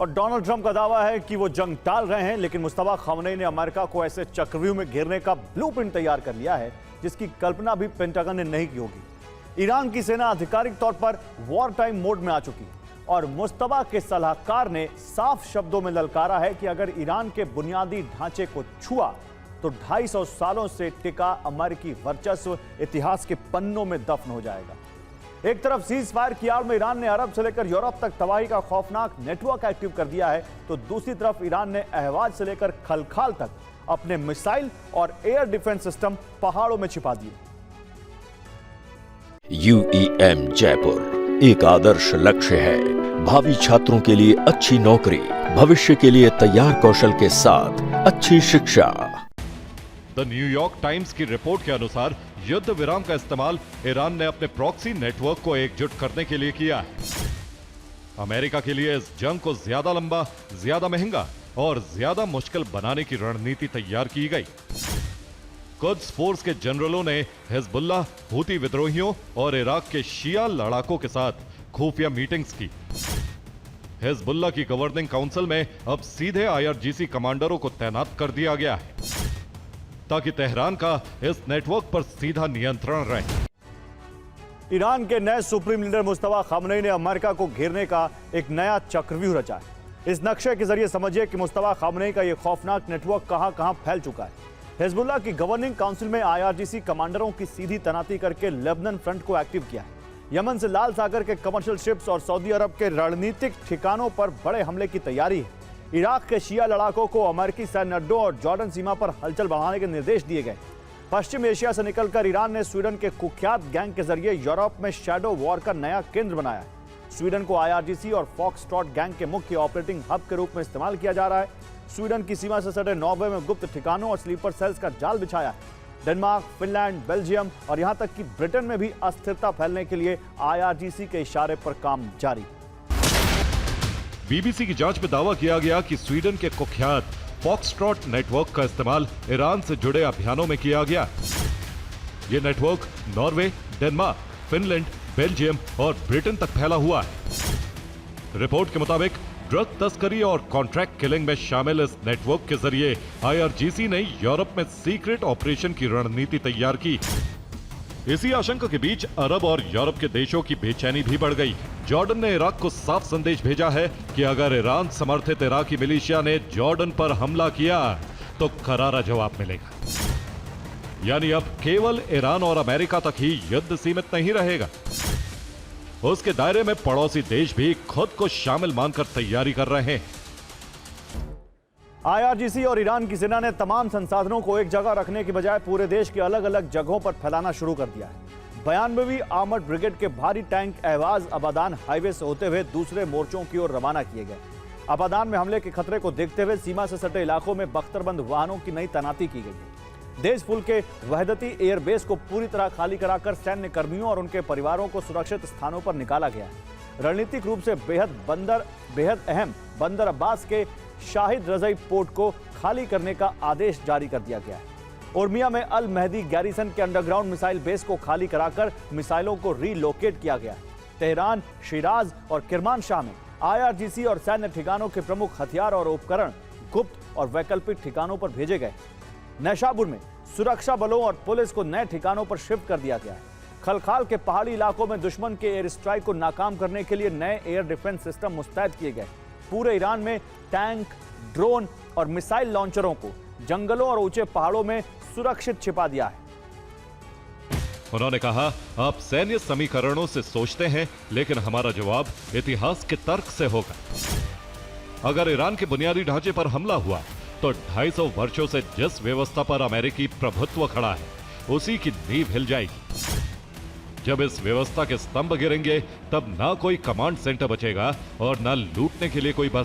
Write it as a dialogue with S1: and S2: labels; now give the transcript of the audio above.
S1: और Donald Trump का दावा है कि वो जंग टाल रहे हैं, लेकिन मुस्तफा खामनेई ने अमेरिका को ऐसे चक्रव्यूह में घेरने का ब्लूप्रिंट तैयार कर लिया है जिसकी कल्पना भी पेंटागन ने नहीं की होगी। ईरान की सेना आधिकारिक तौर पर वॉर टाइम मोड में आ चुकी है और मुस्तफा के सलाहकार ने साफ शब्दों में ललकारा है कि अगर ईरान के बुनियादी ढांचे को छुआ तो 250 सालों से टिका अमेरिकी वर्चस्व इतिहास के पन्नों में दफन हो जाएगा। एक तरफ सीज फायर की आड़ में ईरान ने अरब से लेकर यूरोप तक तबाही का खौफनाक नेटवर्क एक्टिव कर दिया है, तो दूसरी तरफ ईरान ने अहवाज से लेकर खलखाल तक अपने मिसाइल और एयर डिफेंस सिस्टम पहाड़ों में छिपा दिए।
S2: UEM जयपुर एक आदर्श लक्ष्य है। भावी छात्रों के लिए अच्छी नौकरी, भविष्य के लिए तैयार कौशल के साथ अच्छी शिक्षा।
S3: द न्यूयॉर्क टाइम्स की रिपोर्ट के अनुसार युद्ध विराम का इस्तेमाल ईरान ने अपने प्रॉक्सी नेटवर्क को एकजुट करने के लिए किया है। अमेरिका के लिए इस जंग को ज्यादा लंबा, ज्यादा महंगा और ज्यादा मुश्किल बनाने की रणनीति तैयार की गई। कुद्स फोर्स के जनरलों ने हिजबुल्लाह, हूती विद्रोहियों और इराक के शिया लड़ाकों के साथ खुफिया मीटिंग्स की। हिजबुल्लाह की गवर्निंग काउंसिल में अब सीधे IRGC कमांडरों को तैनात कर दिया गया है ताकि तेहरान का इस नेटवर्क पर सीधा नियंत्रण रहे।
S1: ईरान के नए सुप्रीम लीडर मुस्तफा खामनेई ने अमेरिका को घेरने का एक नया चक्रव्यूह रचा है। इस नक्शे के जरिए समझिए कि मुस्तफा खामनेई का यह खौफनाक नेटवर्क कहां कहां फैल चुका है। हिजबुल्लाह की गवर्निंग काउंसिल में IRGC कमांडरों की सीधी तैनाती करके लेबनान फ्रंट को एक्टिव किया है। यमन से लाल सागर के कमर्शियल शिप्स और सऊदी अरब के रणनीतिक ठिकानों पर बड़े हमले की तैयारी है। इराक के शिया लड़ाकों को अमेरिकी सैन्य अड्डों और जॉर्डन सीमा पर हलचल बढ़ाने के निर्देश दिए गए। पश्चिम एशिया से निकलकर ईरान ने स्वीडन के कुख्यात गैंग के जरिए यूरोप में शैडो वॉर का नया केंद्र बनाया है। स्वीडन को IRGC और फॉक्सट्रॉट गैंग के मुख्य ऑपरेटिंग हब के रूप में इस्तेमाल किया जा रहा है। स्वीडन की सीमा से सटे नॉर्वे में गुप्त ठिकानों और स्लीपर सेल्स का जाल बिछाया है। डेनमार्क, फिनलैंड, बेल्जियम और यहां तक कि ब्रिटेन में भी अस्थिरता फैलने के लिए IRGC के इशारे पर काम जारी।
S3: BBC की जांच में दावा किया गया कि स्वीडन के कुख्यात फॉक्सट्रॉट नेटवर्क का इस्तेमाल ईरान से जुड़े अभियानों में किया गया। यह network Norway, Denmark, Finland, Belgium और ब्रिटेन तक फैला हुआ है। रिपोर्ट के मुताबिक ड्रग तस्करी और कॉन्ट्रैक्ट किलिंग में शामिल इस नेटवर्क के जरिए IRGC ने यूरोप में सीक्रेट ऑपरेशन की रणनीति तैयार की। इसी आशंका के बीच अरब और यूरोप के देशों की बेचैनी भी बढ़ गई। जॉर्डन ने इराक को साफ संदेश भेजा है कि अगर ईरान समर्थित इराकी मिलिशिया ने जॉर्डन पर हमला किया तो करारा जवाब मिलेगा। यानी अब केवल ईरान और अमेरिका तक ही युद्ध सीमित नहीं रहेगा, उसके दायरे में पड़ोसी देश भी खुद को शामिल मानकर तैयारी कर रहे हैं।
S1: IRGC और ईरान की सेना ने तमाम संसाधनों को एक जगह रखने की बजाय पूरे देश के अलग अलग जगहों पर फैलाना शुरू कर दिया है। 92वीं आर्मर्ड ब्रिगेड के भारी टैंक अहवाज अबादान हाईवे से होते हुए दूसरे मोर्चों की ओर रवाना किए गए। अबादान में हमले के खतरे को देखते हुए सीमा से सटे इलाकों में बख्तरबंद वाहनों की नई तैनाती की गई है। देश पुल के वहदती एयरबेस को पूरी तरह खाली कराकर सैन्य कर्मियों और उनके परिवारों को सुरक्षित स्थानों पर निकाला गया है। रणनीतिक रूप से बेहद अहम बंदर अब्बास के शाहिद रज़ई पोर्ट को खाली करने का आदेश जारी कर दिया गया है। उर्मिया में अल महदी गैरिसन के अंडरग्राउंड मिसाइल बेस को खाली कराकर मिसाइलों को रीलोकेट किया गया है। तेहरान, शिराज और किरमानशाह में IRGC और सैन्य ठिकानों के प्रमुख हथियार और उपकरण गुप्त और वैकल्पिक ठिकानों पर भेजे गए। नैशापुर में सुरक्षा बलों और पुलिस को नए ठिकानों पर शिफ्ट कर दिया गया है। खलखाल के पहाड़ी इलाकों में दुश्मन के एयर स्ट्राइक को नाकाम करने के लिए नए एयर डिफेंस सिस्टम मुस्तैद किए गए। पूरे ईरान में टैंक, ड्रोन और मिसाइल लॉन्चरों को जंगलों और ऊंचे पहाड़ों में सुरक्षित छिपा दिया है।
S3: उन्होंने कहा, आप सैन्य समीकरणों से सोचते हैं, लेकिन हमारा जवाब इतिहास के तर्क से होगा। अगर ईरान के बुनियादी ढांचे पर हमला हुआ तो 250 वर्षों से जिस व्यवस्था पर अमेरिकी प्रभुत्व खड़ा है उसी की नींव हिल जाएगी। जब इस व्यवस्था के स्तंभ गिरेंगे तब ना कोई कमांड सेंटर बचेगा और ना लूटने के लिए कोई बस